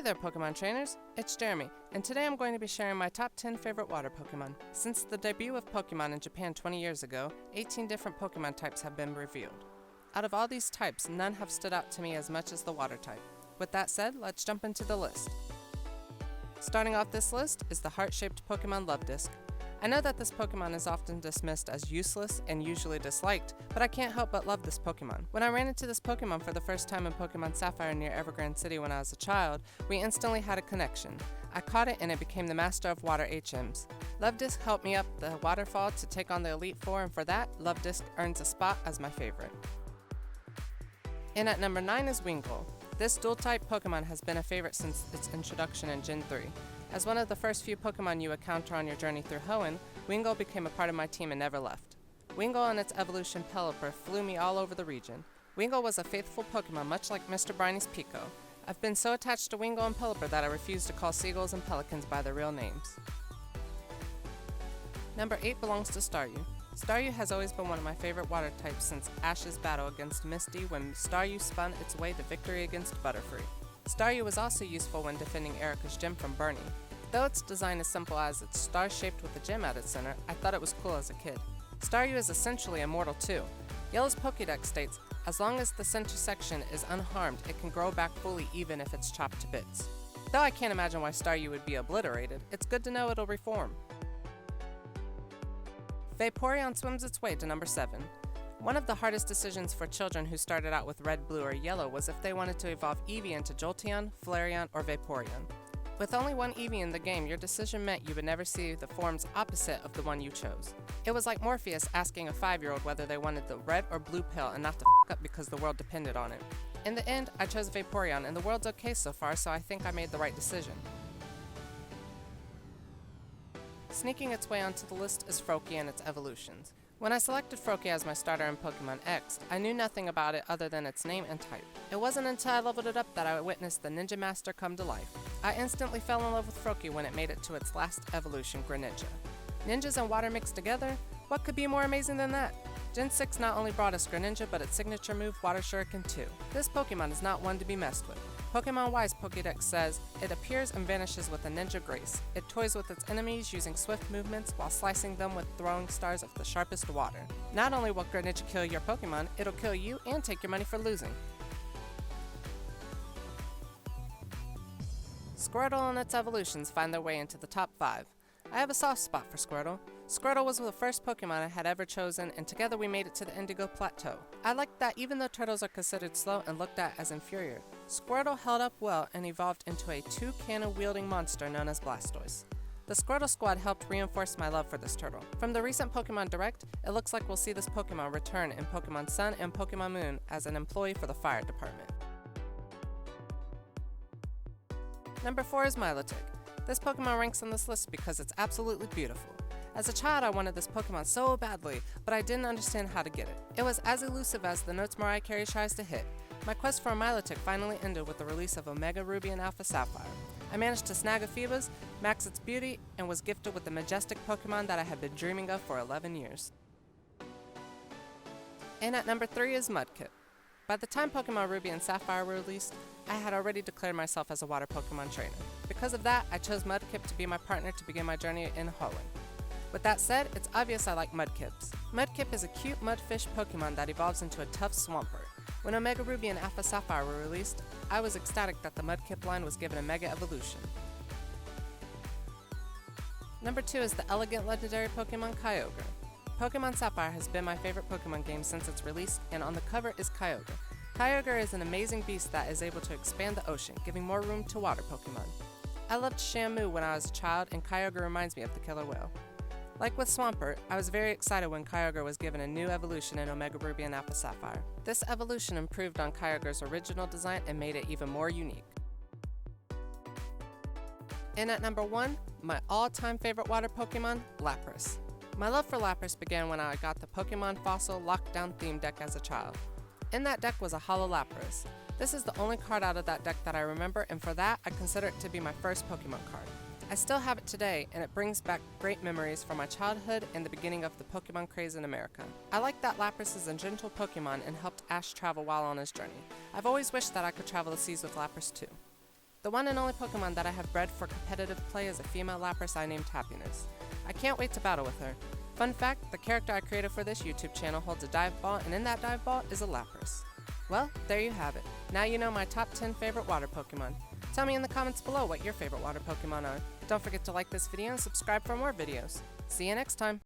there, Pokemon trainers! It's Jeremy, and today I'm going to be sharing my top 10 favorite water Pokemon. Since the debut of Pokemon in Japan 20 years ago, 18 different Pokemon types have been revealed. Out of all these types, none have stood out to me as much as the water type. With that said, let's jump into the list. Starting off this list is the heart-shaped Pokemon Luvdisc. I know that this Pokemon is often dismissed as useless and usually disliked, but I can't help but love this Pokemon. When I ran into this Pokemon for the first time in Pokemon Sapphire near Evergrande City when I was a child, we instantly had a connection. I caught it and it became the master of water HMs. Luvdisc helped me up the waterfall to take on the Elite Four, and for that, Luvdisc earns a spot as my favorite. And at number 9 is Wingull. This dual-type Pokemon has been a favorite since its introduction in Gen 3. As one of the first few Pokemon you encounter on your journey through Hoenn, Wingull became a part of my team and never left. Wingull and its evolution Pelipper flew me all over the region. Wingull was a faithful Pokemon much like Mr. Briney's Pico. I've been so attached to Wingull and Pelipper that I refuse to call seagulls and pelicans by their real names. Number 8 belongs to Staryu. Staryu has always been one of my favorite water types since Ash's battle against Misty when Staryu spun its way to victory against Butterfree. Staryu was also useful when defending Erika's gym from burning. Though its design is simple as it's star-shaped with a gem at its center, I thought it was cool as a kid. Staryu is essentially immortal too. Yellow's Pokédex states, as long as the center section is unharmed, it can grow back fully even if it's chopped to bits. Though I can't imagine why Staryu would be obliterated, it's good to know it'll reform. Vaporeon swims its way to number 7. One of the hardest decisions for children who started out with red, blue, or yellow was if they wanted to evolve Eevee into Jolteon, Flareon, or Vaporeon. With only one Eevee in the game, your decision meant you would never see the forms opposite of the one you chose. It was like Morpheus asking a 5-year-old whether they wanted the red or blue pill and not to f*** up because the world depended on it. In the end, I chose Vaporeon, and the world's okay so far, so I think I made the right decision. Sneaking its way onto the list is Froakie and its evolutions. When I selected Froakie as my starter in Pokemon X, I knew nothing about it other than its name and type. It wasn't until I leveled it up that I witnessed the Ninja Master come to life. I instantly fell in love with Froakie when it made it to its last evolution, Greninja. Ninjas and water mixed together? What could be more amazing than that? Gen 6 not only brought us Greninja, but its signature move, Water Shuriken too. This Pokemon is not one to be messed with. Pokemon Y's Pokédex says, it appears and vanishes with a ninja grace. It toys with its enemies using swift movements while slicing them with throwing stars of the sharpest water. Not only will Greninja kill your Pokemon, it'll kill you and take your money for losing. Squirtle and its evolutions find their way into the top 5. I have a soft spot for Squirtle. Squirtle was the first Pokemon I had ever chosen, and together we made it to the Indigo Plateau. I liked that even though turtles are considered slow and looked at as inferior, Squirtle held up well and evolved into a 2-cannon-wielding monster known as Blastoise. The Squirtle squad helped reinforce my love for this turtle. From the recent Pokemon Direct, it looks like we'll see this Pokemon return in Pokemon Sun and Pokemon Moon as an employee for the fire department. Number 4 is Milotic. This Pokemon ranks on this list because it's absolutely beautiful. As a child, I wanted this Pokemon so badly, but I didn't understand how to get it. It was as elusive as the notes Mariah Carey tries to hit. My quest for a Milotic finally ended with the release of Omega Ruby and Alpha Sapphire. I managed to snag a Phoebus, max its beauty, and was gifted with the majestic Pokemon that I had been dreaming of for 11 years. And at number 3 is Mudkip. By the time Pokemon Ruby and Sapphire were released, I had already declared myself as a water Pokemon trainer. Because of that, I chose Mudkip to be my partner to begin my journey in Hoenn. With that said, it's obvious I like Mudkips. Mudkip is a cute mudfish Pokemon that evolves into a tough Swampert. When Omega Ruby and Alpha Sapphire were released, I was ecstatic that the Mudkip line was given a Mega Evolution. Number 2 is the elegant legendary Pokemon Kyogre. Pokemon Sapphire has been my favorite Pokemon game since its release, and on the cover is Kyogre. Kyogre is an amazing beast that is able to expand the ocean, giving more room to water Pokemon. I loved Shamu when I was a child, and Kyogre reminds me of the killer whale. Like with Swampert, I was very excited when Kyogre was given a new evolution in Omega Ruby and Alpha Sapphire. This evolution improved on Kyogre's original design and made it even more unique. And at number 1, my all-time favorite water Pokemon, Lapras. My love for Lapras began when I got the Pokemon Fossil Lockdown theme deck as a child. In that deck was a Holo Lapras. This is the only card out of that deck that I remember, and for that, I consider it to be my first Pokemon card. I still have it today, and it brings back great memories from my childhood and the beginning of the Pokemon craze in America. I like that Lapras is a gentle Pokemon and helped Ash travel while on his journey. I've always wished that I could travel the seas with Lapras too. The one and only Pokemon that I have bred for competitive play is a female Lapras I named Happiness. I can't wait to battle with her. Fun fact, the character I created for this YouTube channel holds a dive ball, and in that dive ball is a Lapras. Well, there you have it. Now you know my top 10 favorite water Pokemon. Tell me in the comments below what your favorite water Pokemon are. Don't forget to like this video and subscribe for more videos. See you next time!